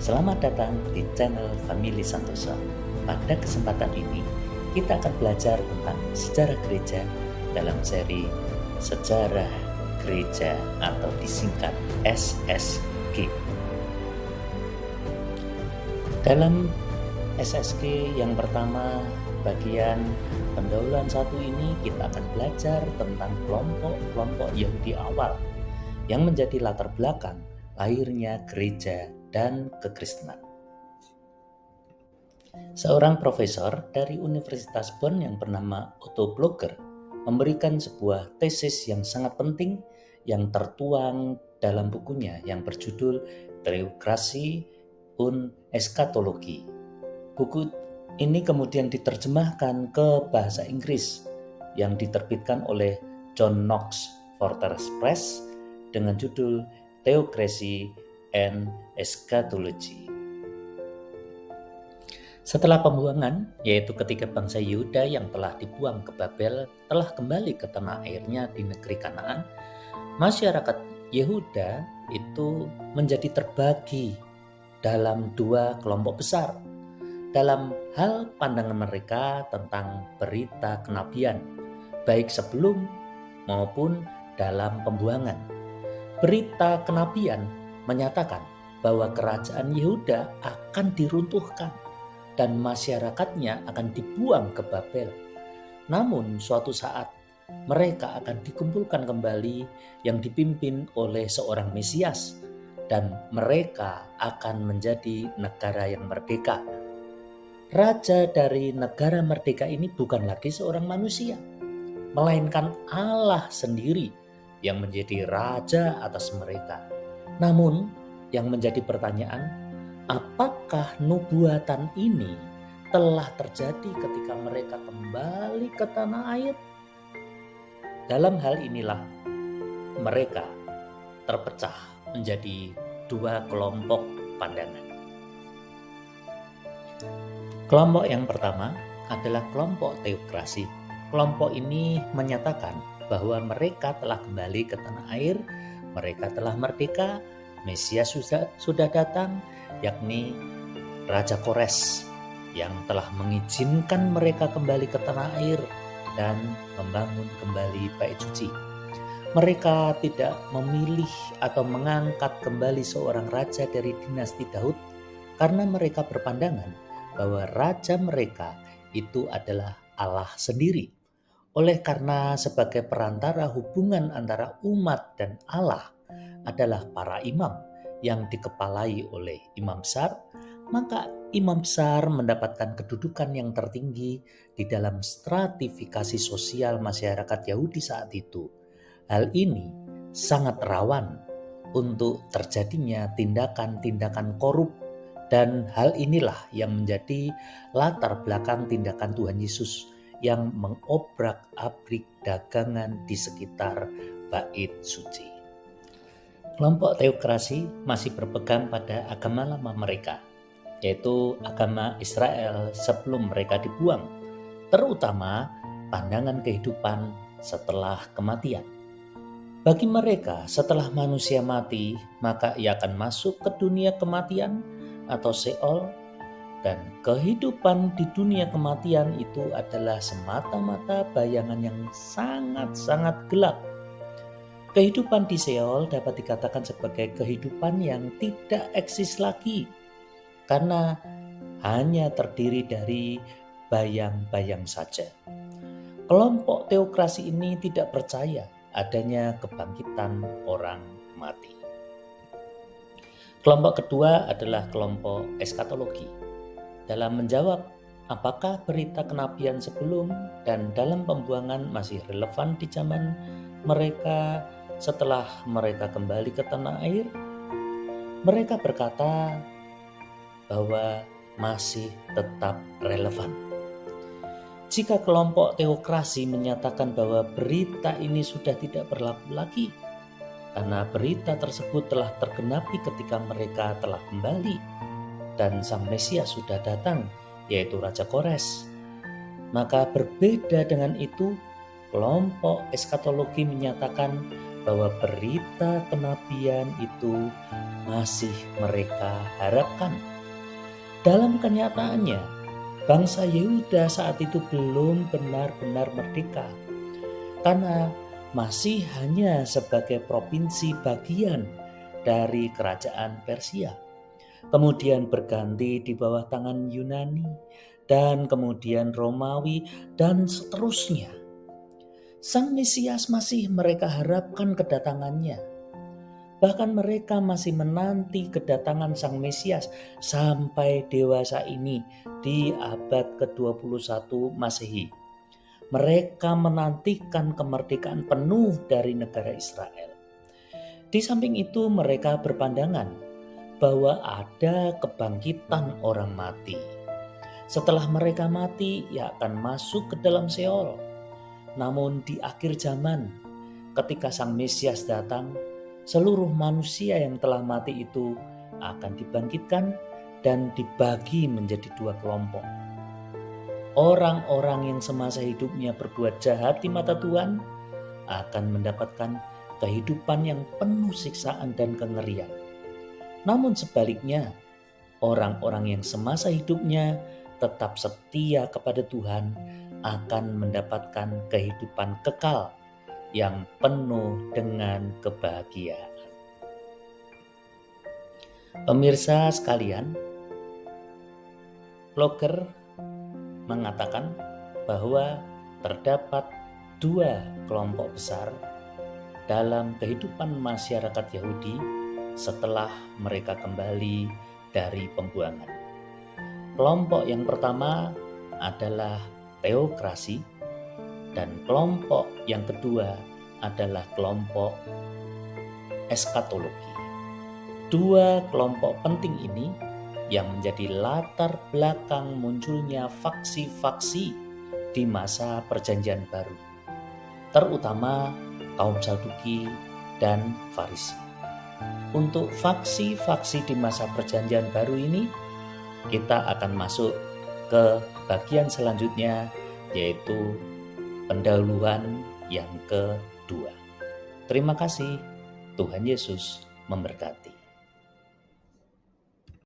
Selamat datang di channel Family Santoso. Pada kesempatan ini, kita akan belajar tentang sejarah gereja dalam seri Sejarah Gereja atau disingkat SSG. Dalam SSG yang pertama, bagian pendahuluan 1 ini kita akan belajar tentang kelompok-kelompok Yahudi awal yang menjadi latar belakang lahirnya gereja dan kekristenan. Seorang profesor dari Universitas Bonn yang bernama Otto Blogger memberikan sebuah tesis yang sangat penting yang tertuang dalam bukunya yang berjudul Theokratie und Eschatologie. Buku ini kemudian diterjemahkan ke bahasa Inggris yang diterbitkan oleh John Knox Fortress Press dengan judul Theokratie and Eschatology. Setelah pembuangan, yaitu ketika bangsa Yehuda yang telah dibuang ke Babel telah kembali ke tanah airnya di negeri Kanaan, masyarakat Yehuda itu menjadi terbagi dalam 2 kelompok besar dalam hal pandangan mereka tentang berita kenabian, baik sebelum maupun dalam pembuangan. Berita kenabian menyatakan bahwa kerajaan Yehuda akan diruntuhkan dan masyarakatnya akan dibuang ke Babel. Namun suatu saat mereka akan dikumpulkan kembali yang dipimpin oleh seorang Mesias dan mereka akan menjadi negara yang merdeka. Raja dari negara merdeka ini bukan lagi seorang manusia, melainkan Allah sendiri yang menjadi raja atas mereka. Namun yang menjadi pertanyaan, apakah nubuatan ini telah terjadi ketika mereka kembali ke tanah air? Dalam hal inilah mereka terpecah menjadi 2 kelompok pandangan. Kelompok yang pertama adalah kelompok teokrasi. Kelompok ini menyatakan bahwa mereka telah kembali ke tanah air, mereka telah merdeka, Mesias sudah datang, yakni Raja Kores yang telah mengizinkan mereka kembali ke tanah air dan membangun kembali bait suci. Mereka tidak memilih atau mengangkat kembali seorang raja dari dinasti Daud karena mereka berpandangan bahwa raja mereka itu adalah Allah sendiri. Oleh karena sebagai perantara hubungan antara umat dan Allah adalah para imam yang dikepalai oleh imam besar, maka imam besar mendapatkan kedudukan yang tertinggi di dalam stratifikasi sosial masyarakat Yahudi saat itu. Hal ini sangat rawan untuk terjadinya tindakan-tindakan korup, dan hal inilah yang menjadi latar belakang tindakan Tuhan Yesus yang mengobrak-abrik dagangan di sekitar bait suci. Kelompok teokrasi masih berpegang pada agama lama mereka, yaitu agama Israel sebelum mereka dibuang, terutama pandangan kehidupan setelah kematian. Bagi mereka, setelah manusia mati, maka ia akan masuk ke dunia kematian atau Sheol, dan kehidupan di dunia kematian itu adalah semata-mata bayangan yang sangat-sangat gelap. Kehidupan di Sheol dapat dikatakan sebagai kehidupan yang tidak eksis lagi, karena hanya terdiri dari bayang-bayang saja. Kelompok teokrasi ini tidak percaya adanya kebangkitan orang mati. Kelompok kedua adalah kelompok eskatologi. Dalam menjawab apakah berita kenabian sebelum dan dalam pembuangan masih relevan di zaman mereka setelah mereka kembali ke tanah air, mereka berkata bahwa masih tetap relevan. Jika kelompok teokrasi menyatakan bahwa berita ini sudah tidak berlaku lagi, karena berita tersebut telah tergenapi ketika mereka telah kembali dan Sang Mesias sudah datang, yaitu Raja Kores. Maka berbeda dengan itu, kelompok eskatologi menyatakan bahwa berita kenabian itu masih mereka harapkan. Dalam kenyataannya, bangsa Yehuda saat itu belum benar-benar merdeka karena masih hanya sebagai provinsi bagian dari kerajaan Persia. Kemudian berganti di bawah tangan Yunani dan kemudian Romawi dan seterusnya. Sang Mesias masih mereka harapkan kedatangannya. Bahkan mereka masih menanti kedatangan Sang Mesias sampai dewasa ini di abad ke-21 Masehi. Mereka menantikan kemerdekaan penuh dari negara Israel. Di samping itu mereka berpandangan bahwa ada kebangkitan orang mati. Setelah mereka mati, ia akan masuk ke dalam Seol. Namun di akhir zaman, ketika Sang Mesias datang, seluruh manusia yang telah mati itu akan dibangkitkan dan dibagi menjadi dua kelompok. Orang-orang yang semasa hidupnya berbuat jahat di mata Tuhan akan mendapatkan kehidupan yang penuh siksaan dan kengerian. Namun sebaliknya, orang-orang yang semasa hidupnya tetap setia kepada Tuhan akan mendapatkan kehidupan kekal yang penuh dengan kebahagiaan. Pemirsa sekalian, blogger mengatakan bahwa terdapat dua kelompok besar dalam kehidupan masyarakat Yahudi setelah mereka kembali dari pembuangan. Kelompok yang pertama adalah teokrasi dan kelompok yang kedua adalah kelompok eskatologi. Dua kelompok penting ini yang menjadi latar belakang munculnya faksi-faksi di masa Perjanjian Baru, terutama kaum Saduki dan Farisi. Untuk faksi-faksi di masa Perjanjian Baru ini, kita akan masuk ke bagian selanjutnya, yaitu pendahuluan yang kedua. Terima kasih, Tuhan Yesus memberkati.